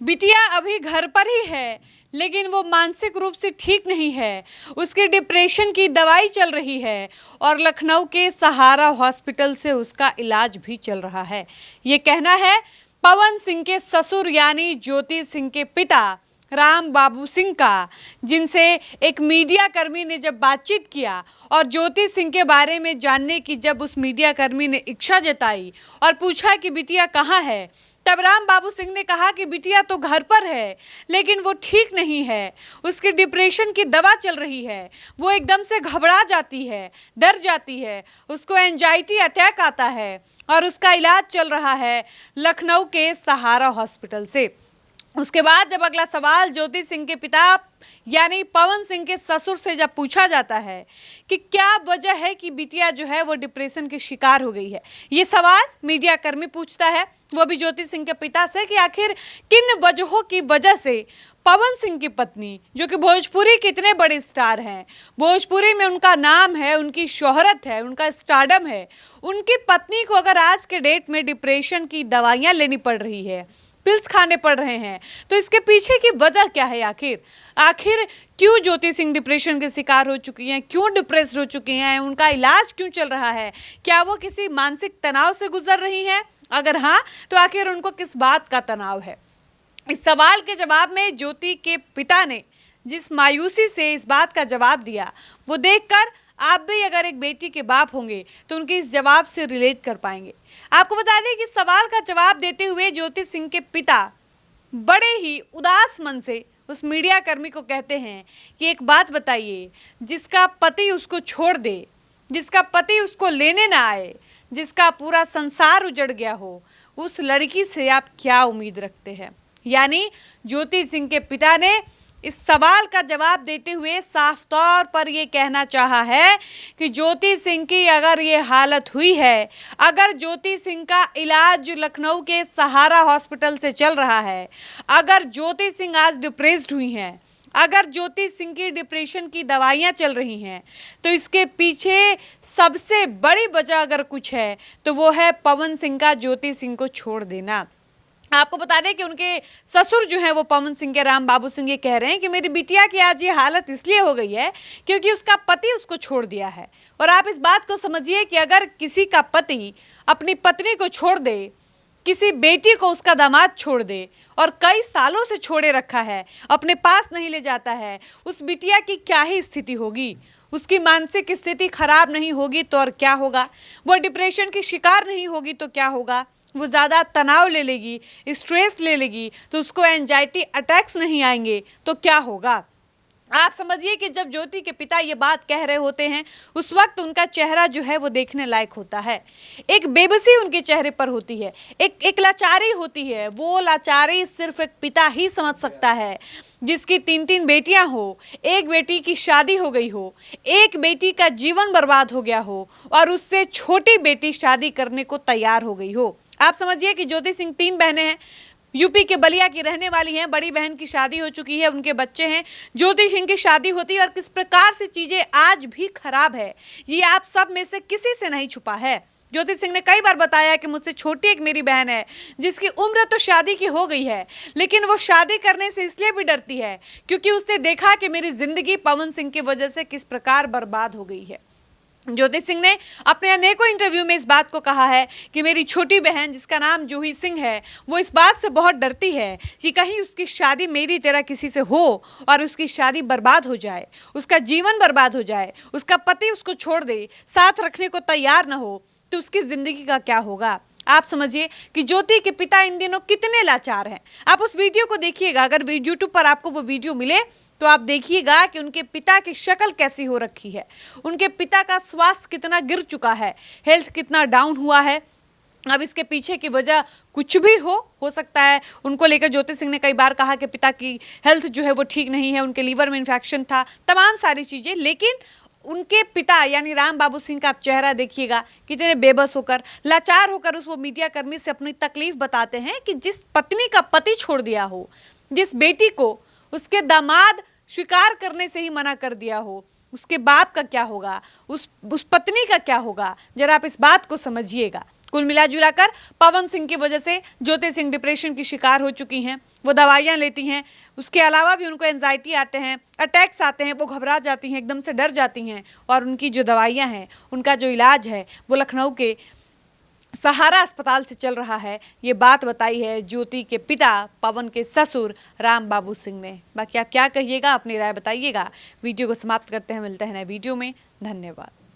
बिटिया अभी घर पर ही है, लेकिन वो मानसिक रूप से ठीक नहीं है। उसके डिप्रेशन की दवाई चल रही है और लखनऊ के सहारा हॉस्पिटल से उसका इलाज भी चल रहा है। ये कहना है पवन सिंह के ससुर यानी ज्योति सिंह के पिता राम बाबू सिंह का, जिनसे एक मीडिया कर्मी ने जब बातचीत किया और ज्योति सिंह के बारे में जानने की जब उस मीडिया कर्मी ने इच्छा जताई और पूछा कि बिटिया कहाँ है, तब राम बाबू सिंह ने कहा कि बिटिया तो घर पर है, लेकिन वो ठीक नहीं है। उसकी डिप्रेशन की दवा चल रही है। वो एकदम से घबरा जाती है, डर जाती है, उसको एंजाइटी अटैक आता है और उसका इलाज चल रहा है लखनऊ के सहारा हॉस्पिटल से। उसके बाद जब अगला सवाल ज्योति सिंह के पिता यानी पवन सिंह के ससुर से जब पूछा जाता है कि क्या वजह है कि बिटिया जो है वो डिप्रेशन की शिकार हो गई है, ये सवाल मीडिया कर्मी पूछता है, वो भी ज्योति सिंह के पिता से, कि आखिर किन वजहों की वजह से पवन सिंह की पत्नी, जो कि भोजपुरी के इतने बड़े स्टार हैं, भोजपुरी में उनका नाम है, उनकी शोहरत है, उनका स्टारडम है, उनकी पत्नी को अगर आज के डेट में डिप्रेशन की दवाइयाँ लेनी पड़ रही है, पिल्स खाने पड़ रहे हैं, तो इसके पीछे की वजह क्या है? आखिर क्यों ज्योति सिंह डिप्रेशन के शिकार हो चुकी हैं, क्यों डिप्रेस्ड हो चुकी हैं, उनका इलाज क्यों चल रहा है, क्या वो किसी मानसिक तनाव से गुजर रही हैं? अगर हाँ, तो आखिर उनको किस बात का तनाव है? इस सवाल के जवाब में ज्योति के पिता ने जिस मायूसी से इस बात का जवाब दिया, वो देखकर आप भी अगर एक बेटी के बाप होंगे तो उनके इस जवाब से रिलेट कर पाएंगे। आपको बता दें कि सवाल का जवाब देते हुए ज्योति सिंह के पिता बड़े ही उदास मन से उस मीडिया कर्मी को कहते हैं कि एक बात बताइए, जिसका पति उसको छोड़ दे, जिसका पति उसको लेने ना आए, जिसका पूरा संसार उजड़ गया हो, उस लड़की से आप क्या उम्मीद रखते हैं? यानी ज्योति सिंह के पिता ने इस सवाल का जवाब देते हुए साफ तौर पर ये कहना चाहा है कि ज्योति सिंह की अगर ये हालत हुई है, अगर ज्योति सिंह का इलाज लखनऊ के सहारा हॉस्पिटल से चल रहा है, अगर ज्योति सिंह आज डिप्रेस्ड हुई हैं, अगर ज्योति सिंह की डिप्रेशन की दवाइयाँ चल रही हैं, तो इसके पीछे सबसे बड़ी वजह अगर कुछ है तो वो है पवन सिंह का ज्योति सिंह को छोड़ देना। आपको बता दें कि उनके ससुर जो हैं वो पवन सिंह के राम बाबू सिंह ये कह रहे हैं कि मेरी बिटिया की आज ये हालत इसलिए हो गई है क्योंकि उसका पति उसको छोड़ दिया है। और आप इस बात को समझिए कि अगर किसी का पति अपनी पत्नी को छोड़ दे, किसी बेटी को उसका दामाद छोड़ दे और कई सालों से छोड़े रखा है, अपने पास नहीं ले जाता है, उस बिटिया की क्या ही स्थिति होगी? उसकी मानसिक स्थिति खराब नहीं होगी तो और क्या होगा? वो डिप्रेशन की शिकार नहीं होगी तो क्या होगा? वो ज़्यादा तनाव ले लेगी, स्ट्रेस ले लेगी तो उसको एंजाइटी अटैक्स नहीं आएंगे तो क्या होगा? आप समझिए कि जब ज्योति के पिता ये बात कह रहे होते हैं, उस वक्त उनका चेहरा जो है वो देखने लायक होता है। एक बेबसी उनके चेहरे पर होती है, एक लाचारी होती है। वो लाचारी सिर्फ एक पिता ही समझ सकता है, जिसकी 3-3 बेटियां हो, एक बेटी की शादी हो गई हो, एक बेटी का जीवन बर्बाद हो गया हो और उससे छोटी बेटी शादी करने को तैयार हो गई हो। आप समझिए कि ज्योति सिंह 3 बहनें हैं, यूपी के बलिया की रहने वाली हैं, बड़ी बहन की शादी हो चुकी है, उनके बच्चे हैं, ज्योति सिंह की शादी होती है और किस प्रकार से चीज़ें आज भी खराब है ये आप सब में से किसी से नहीं छुपा है। ज्योति सिंह ने कई बार बताया कि मुझसे छोटी एक मेरी बहन है जिसकी उम्र तो शादी की हो गई है, लेकिन वो शादी करने से इसलिए भी डरती है क्योंकि उसने देखा कि मेरी जिंदगी पवन सिंह की वजह से किस प्रकार बर्बाद हो गई है। ज्योति सिंह ने अपने अनेकों इंटरव्यू में इस बात को कहा है कि मेरी छोटी बहन जिसका नाम जूही सिंह है, वो इस बात से बहुत डरती है कि कहीं उसकी शादी मेरी तरह किसी से हो और उसकी शादी बर्बाद हो जाए, उसका जीवन बर्बाद हो जाए, उसका पति उसको छोड़ दे, साथ रखने को तैयार ना हो, तो उसकी ज़िंदगी का क्या होगा? आप समझिए कि ज्योति के पिता इन दिनों कितने लाचार हैं। आप उस वीडियो को देखिएगा, अगर यूट्यूब पर आपको वो वीडियो मिले तो आप देखिएगा कि उनके पिता की शक्ल कैसी हो रखी है, उनके पिता का स्वास्थ्य कितना गिर चुका है, हेल्थ कितना डाउन हुआ है। अब इसके पीछे की वजह कुछ भी हो सकता है। उनको लेकर ज्योति सिंह ने कई बार कहा कि पिता की हेल्थ जो है वो ठीक नहीं है, उनके लीवर में इन्फेक्शन था, तमाम सारी चीज़ें। लेकिन उनके पिता यानी राम बाबू सिंह का आप चेहरा देखिएगा, कितने बेबस होकर, लाचार होकर उस वो मीडिया कर्मी से अपनी तकलीफ बताते हैं कि जिस पत्नी का पति छोड़ दिया हो, जिस बेटी को उसके दामाद स्वीकार करने से ही मना कर दिया हो, उसके बाप का क्या होगा, उस पत्नी का क्या होगा? जरा आप इस बात को समझिएगा। कुल मिला जुलाकर पवन सिंह की वजह से ज्योति सिंह डिप्रेशन की शिकार हो चुकी हैं। वो दवाइयाँ लेती हैं, उसके अलावा भी उनको एंजाइटी आते हैं, अटैक्स आते हैं, वो घबरा जाती हैं, एकदम से डर जाती हैं। और उनकी जो दवाइयाँ हैं, उनका जो इलाज है वो लखनऊ के सहारा अस्पताल से चल रहा है। ये बात बताई है ज्योति के पिता पवन के ससुर राम बाबू सिंह ने। बाकी आप क्या कहिएगा, अपनी राय बताइएगा। वीडियो को समाप्त करते हैं, मिलते हैं नए वीडियो में। धन्यवाद।